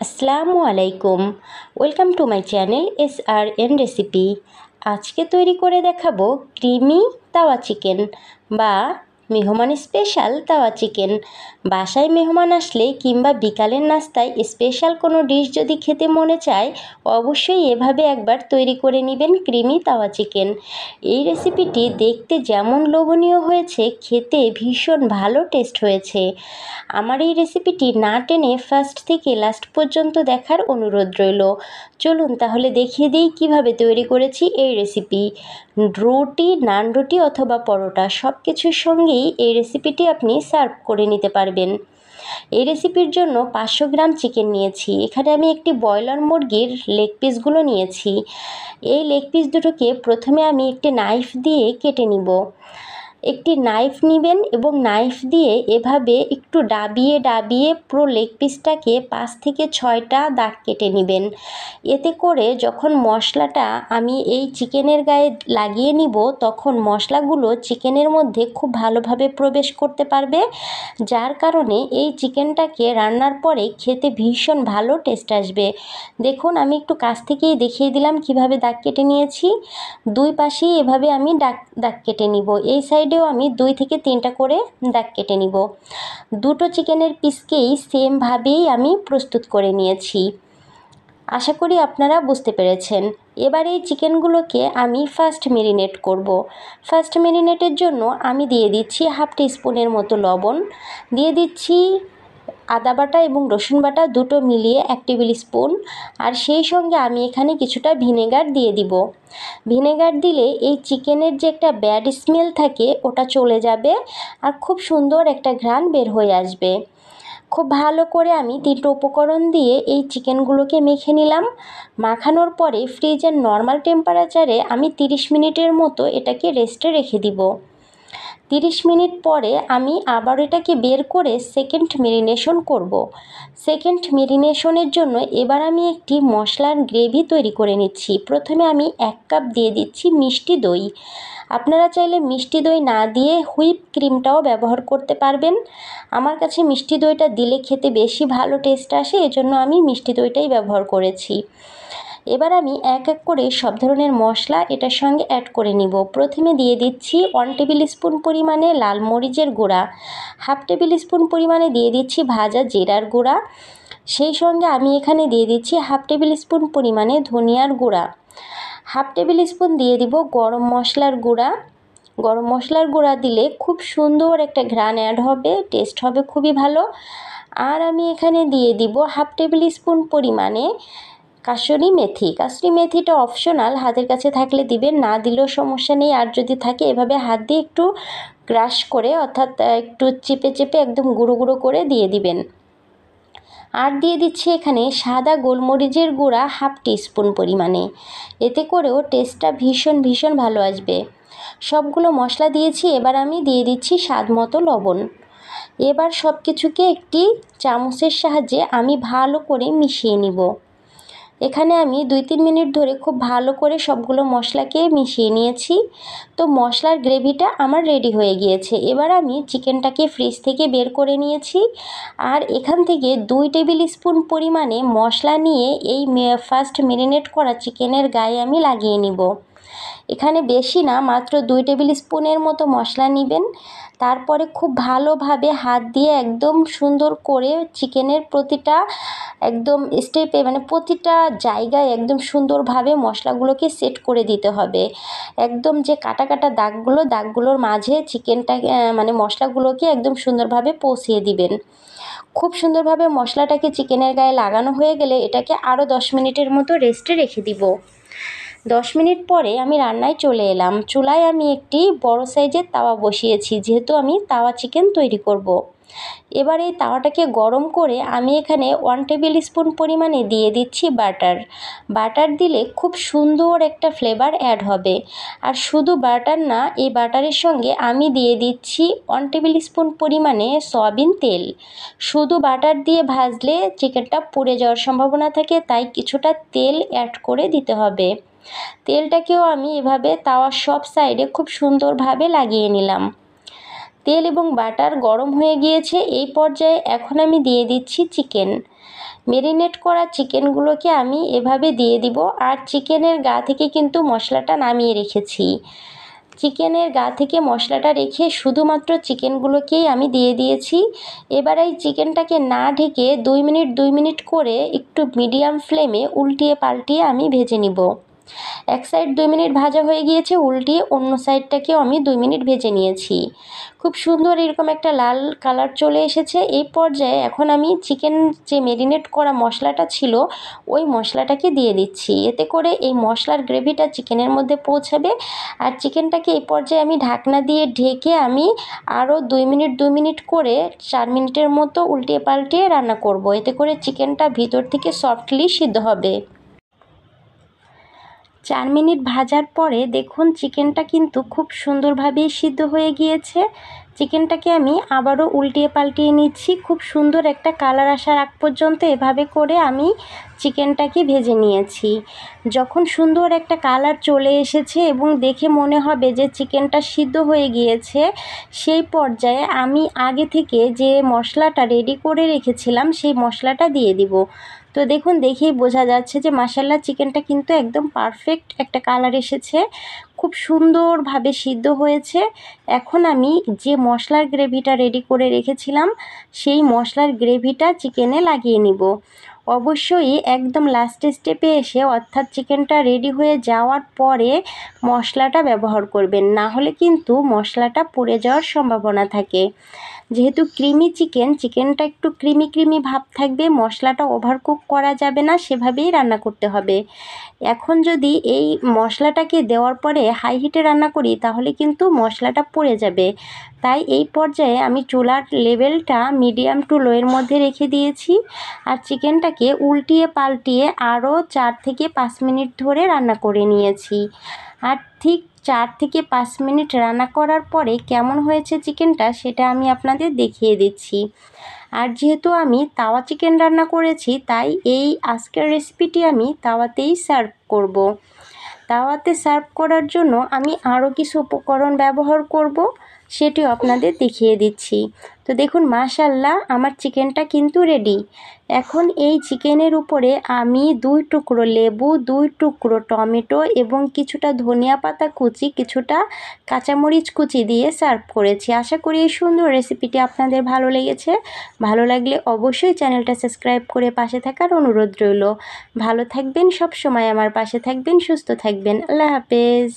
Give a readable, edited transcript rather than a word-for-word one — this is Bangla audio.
আসসালামু আলাইকুম। Welcome to my channel SRN recipe. আজকে তৈরি করে দেখাবো ক্রিমি তাওয়া চিকেন বা মেহমান স্পেশাল তাওয়া চিকেন। বাসায় মেহমান আসলে কিংবা বিকালের নাস্তায় স্পেশাল কোনো ডিশ যদি খেতে মনে চায়, অবশ্যই এভাবে একবার তৈরি করে নেবেন ক্রিমি তাওয়া চিকেন। এই রেসিপিটি দেখতে যেমন লোভনীয় হয়েছে, খেতে ভীষণ ভালো টেস্ট হয়েছে। আমার এই রেসিপিটি না টেনে ফার্স্ট থেকে লাস্ট পর্যন্ত দেখার অনুরোধ রইল। চলুন তাহলে দেখিয়ে দিই কিভাবে তৈরি করেছি এই রেসিপি। রুটি, নান রুটি অথবা পরোটা সব কিছুর সঙ্গেই এই রেসিপিটি আপনি সার্ভ করে নিতে পারবেন। এই রেসিপির জন্য 500 গ্রাম চিকেন নিয়েছি। এখানে আমি একটি ব্রয়লার মুরগির লেগ পিসগুলো নিয়েছি। এই লেগ পিস দুটোকে প্রথমে আমি একটি নাইফ দিয়ে কেটে নিব। একটি নাইফ নেবেন এবং নাইফ দিয়ে এভাবে একটু ডাবিয়ে ডাবিয়ে পুরো লেগ পিসটাকে 5 থেকে 6টা দাগ কেটে নেবেন। এতে করে যখন মশলাটা আমি এই চিকেনের গায়ে লাগিয়ে নিব, তখন মশলাগুলো চিকেনের মধ্যে খুব ভালোভাবে প্রবেশ করতে পারবে, যার কারণে এই চিকেনটাকে রান্নার পরে খেতে ভীষণ ভালো টেস্ট আসবে। দেখুন, আমি একটু কাছ থেকেই দেখিয়ে দিলাম কিভাবে দাগ কেটে নিয়েছি। দুই পাশেই এভাবে আমি দাগ কেটে নিব। এই সাইডেও আমি 2 থেকে 3টা করে দাগ কেটে নিব। দুটো চিকেনের পিসকেই সেমভাবেই আমি প্রস্তুত করে নিয়েছি। আশা করি আপনারা বুঝতে পেরেছেন। এবার এই চিকেনগুলোকে আমি ফার্স্ট ম্যারিনেট করব। ফার্স্ট ম্যারিনেটের জন্য আমি দিয়ে দিচ্ছি 1/2 টিস্পুনের মতো লবণ, দিয়ে দিচ্ছি আদা বাটা এবং রসুন বাটা দুটো মিলিয়ে 1 টেবিল স্পুন, আর সেই সঙ্গে আমি এখানে কিছুটা ভিনেগার দিয়ে দিব। ভিনেগার দিলে এই চিকেনের যে একটা ব্যাড স্মেল থাকে ওটা চলে যাবে আর খুব সুন্দর একটা ঘ্রাণ বের হয়ে আসবে। খুব ভালো করে আমি 3টো উপকরণ দিয়ে এই চিকেনগুলোকে মেখে নিলাম। মাখানোর পরে ফ্রিজের নর্মাল টেম্পারেচারে আমি 30 মিনিটের মতো এটাকে রেস্টে রেখে দিব। 30 মিনিট পরে আমি আবার এটাকে বের করে সেকেন্ড ম্যারিনেশন করব। সেকেন্ড ম্যারিনেশনের জন্য এবার আমি একটি মশলার গ্রেভি তৈরি করে নিচ্ছি। প্রথমে আমি 1 কাপ দিয়ে দিচ্ছি মিষ্টি দই। আপনারা চাইলে মিষ্টি দই না দিয়ে হুইপ ক্রিমটাও ব্যবহার করতে পারবেন। আমার কাছে মিষ্টি দইটা দিলে খেতে বেশি ভালো টেস্ট আসে, এজন্য আমি মিষ্টি দইটাই ব্যবহার করেছি। এবার আমি এক এক করে সব ধরনের মশলা এটার সঙ্গে অ্যাড করে নিব। প্রথমে দিয়ে দিচ্ছি 1 টেবিল স্পুন পরিমাণে লাল মরিচের গুঁড়া, 1/2 টেবিল স্পুন পরিমাণে দিয়ে দিচ্ছি ভাজা জিরার গুঁড়া, সেই সঙ্গে আমি এখানে দিয়ে দিচ্ছি 1/2 টেবিল স্পুন পরিমাণে ধনিয়ার গুঁড়া, 1/2 টেবিল স্পুন দিয়ে দিব গরম মশলার গুঁড়া। গরম মশলার গুঁড়া দিলে খুব সুন্দর একটা ঘ্রাণ অ্যাড হবে, টেস্ট হবে খুবই ভালো। আর আমি এখানে দিয়ে দিব 1/2 টেবিল স্পুন পরিমাণে কাসুরি মেথি। কাসুরি মেথিটা অপশনাল, হাতের কাছে থাকলে দিবেন, না দিলেও সমস্যা নেই। আর যদি থাকে এভাবে হাত দিয়ে একটু ক্রাশ করে, অর্থাৎ একটু চেপে চেপে একদম গুঁড়ো গুঁড়ো করে দিয়ে দিবেন। আর দিয়ে দিচ্ছি এখানে সাদা গোলমরিচের গুঁড়া 1/2 টিস্পুন পরিমাণে। এতে করেও টেস্টটা ভীষণ ভালো আসবে। সবগুলো মশলা দিয়েছি, এবার আমি দিয়ে দিচ্ছি স্বাদ মতো লবণ। এবার সব কিছুকে একটি চামচের সাহায্যে আমি ভালো করে মিশিয়ে নিব। এখানে আমি 2-3 মিনিট ধরে খুব ভালো করে সবগুলো মশলাকে মিশিয়ে নিয়েছি। তো মশলার গ্রেভিটা আমার রেডি হয়ে গিয়েছে। এবার আমি চিকেনটাকে ফ্রিজ থেকে বের করে নিয়েছি, আর এখান থেকে 2 টেবিল স্পুন পরিমাণে মশলা নিয়ে এই ফার্স্ট ম্যারিনেট করা চিকেনের গায়ে আমি লাগিয়ে নিব। এখানে বেশি না, মাত্র 2 টেবিল স্পুনের মতো মশলা নেবেন। তারপরে খুব ভালোভাবে হাত দিয়ে একদম সুন্দর করে চিকেনের প্রতিটা একদম স্টেপে, মানে প্রতিটা জায়গায় একদম সুন্দরভাবে মশলাগুলোকে সেট করে দিতে হবে। একদম যে কাটা কাটা দাগগুলোর মাঝে চিকেনটাকে মানে মশলাগুলোকে একদম সুন্দরভাবে পৌঁছিয়ে দিবেন। খুব সুন্দরভাবে মশলাটাকে চিকেনের গায়ে লাগানো হয়ে গেলে এটাকে আরও 10 মিনিটের মতো রেস্টে রেখে দিব। 10 মিনিট পরে আমি রান্নায় চলে এলাম। চুলায় আমি একটি বড় সাইজের তাওয়া বসিয়েছি, যেহেতু আমি তাওয়া চিকেন তৈরি করব। এবার এই তাওয়াটাকে গরম করে আমি এখানে 1 টেবিল স্পুন পরিমাণে দিয়ে দিচ্ছি বাটার। বাটার দিলে খুব সুন্দর একটা ফ্লেভার অ্যাড হবে। আর শুধু বাটার না, এই বাটারের সঙ্গে আমি দিয়ে দিচ্ছি 1 টেবিল স্পুন পরিমাণে সয়াবিন তেল। শুধু বাটার দিয়ে ভাজলে চিকেনটা পুড়ে যাওয়ার সম্ভাবনা থাকে, তাই কিছুটা তেল অ্যাড করে দিতে হবে। তেলটাকেও আমি এভাবে তাওয়ার সব সাইডে খুব সুন্দরভাবে লাগিয়ে নিলাম। তেল এবং বাটার গরম হয়ে গিয়েছে। এই পর্যায়ে এখন আমি দিয়ে দিচ্ছি চিকেন। মেরিনেট করা চিকেনগুলোকে আমি এভাবে দিয়ে দিব। আর চিকেনের গা থেকে কিন্তু মশলাটা নামিয়ে রেখেছি। চিকেনের গা থেকে মশলাটা রেখে শুধুমাত্র চিকেনগুলোকেই আমি দিয়ে দিয়েছি। এবার এই চিকেনটাকে না ঢেকে 2 মিনিট করে একটু মিডিয়াম ফ্লেমে উল্টিয়ে পাল্টিয়ে আমি ভেজে নিব। এক সাইড 2 মিনিট ভাজা হয়ে গিয়েছে, উল্টিয়ে অন্য সাইডটাকেও আমি 2 মিনিট ভেজে নিয়েছি। খুব সুন্দর এরকম একটা লাল কালার চলে এসেছে। এই পর্যায়ে এখন আমি চিকেন যে মেরিনেট করা মশলাটা ছিল ওই মশলাটাকে দিয়ে দিচ্ছি। এতে করে এই মশলার গ্রেভিটা চিকেনের মধ্যে পৌঁছাবে। আর চিকেনটাকে এই পর্যায়ে আমি ঢাকনা দিয়ে ঢেকে আমি আরও 2 মিনিট করে 4 মিনিটের মতো উল্টিয়ে পাল্টিয়ে রান্না করব। এতে করে চিকেনটা ভিতর থেকে সফটলি সিদ্ধ হবে। 4 মিনিট ভাজার পরে দেখুন চিকেনটা কিন্তু খুব সুন্দরভাবেই সিদ্ধ হয়ে গিয়েছে। চিকেনটাকে আমি আবারও উল্টিয়ে পাল্টিয়ে নিচ্ছি। খুব সুন্দর একটা কালার আসার আগ পর্যন্ত এভাবে করে আমি চিকেনটাকে ভেজে নিয়েছি। যখন সুন্দর একটা কালার চলে এসেছে এবং দেখে মনে হবে যে চিকেনটা সিদ্ধ হয়ে গিয়েছে, সেই পর্যায়ে আমি আগে থেকে যে মশলাটা রেডি করে রেখেছিলাম সেই মশলাটা দিয়ে দিব। তো দেখুন, দেখেই বোঝা যাচ্ছে যে মাশাআল্লাহ চিকেনটা কিন্তু একদম পারফেক্ট একটা কালার এসেছে, খুব সুন্দরভাবে সিদ্ধ হয়েছে। এখন আমি যে মশলার গ্রেভিটা রেডি করে রেখেছিলাম সেই মশলার গ্রেভিটা চিকেনে লাগিয়ে নিব। অবশ্যই একদম লাস্ট স্টেপে এসে, অর্থাৎ চিকেনটা রেডি হয়ে যাওয়ার পরে মশলাটা ব্যবহার করবেন, না হলে কিন্তু মশলাটা পুড়ে যাওয়ার সম্ভাবনা থাকে। যেহেতু ক্রিমি চিকেনটা একটু ক্রিমি ভাব থাকবে, মশলাটা ওভারকুক করা যাবে না, সেভাবেই রান্না করতে হবে। এখন যদি এই মশলাটাকে দেওয়ার পরে হাই হিটে রান্না করি তাহলে কিন্তু মশলাটা পুড়ে যাবে। তাই এই পর্যায়ে আমি চুলার লেভেলটা মিডিয়াম টু লোয়ের মধ্যে রেখে দিয়েছি। আর চিকেনটাকে উল্টিয়ে পাল্টিয়ে আরও 4 থেকে 5 মিনিট ধরে রান্না করে নিয়েছি। আর ঠিক 4 থেকে 5 মিনিট রান্না করার পরে কেমন হয়েছে চিকেনটা সেটা আমি আপনাদের দেখিয়ে দিচ্ছি। আর যেহেতু আমি তাওয়া চিকেন রান্না করেছি, তাই এই আজকের রেসিপিটি আমি তাওয়াতেই সার্ভ করব। তাওয়াতে সার্ভ করার জন্য আমি আরও কিছু উপকরণ ব্যবহার করব, সেটিও আপনাদের দেখিয়ে দিচ্ছি। তো দেখুন মাশাআল্লাহ আমার চিকেনটা কিন্তু রেডি। এখন এই চিকেনের উপরে আমি 2 টুকরো লেবু, 2 টুকরো টমেটো এবং কিছুটা ধনিয়া পাতা কুচি, কিছুটা কাঁচামরিচ কুচি দিয়ে সার্ভ করেছি। আশা করি এই সুন্দর রেসিপিটি আপনাদের ভালো লেগেছে। ভালো লাগলে অবশ্যই চ্যানেলটা সাবস্ক্রাইব করে পাশে থাকার অনুরোধ রইল। ভালো থাকবেন, সব সময় আমার পাশে থাকবেন, সুস্থ থাকবেন। আল্লাহ হাফেজ।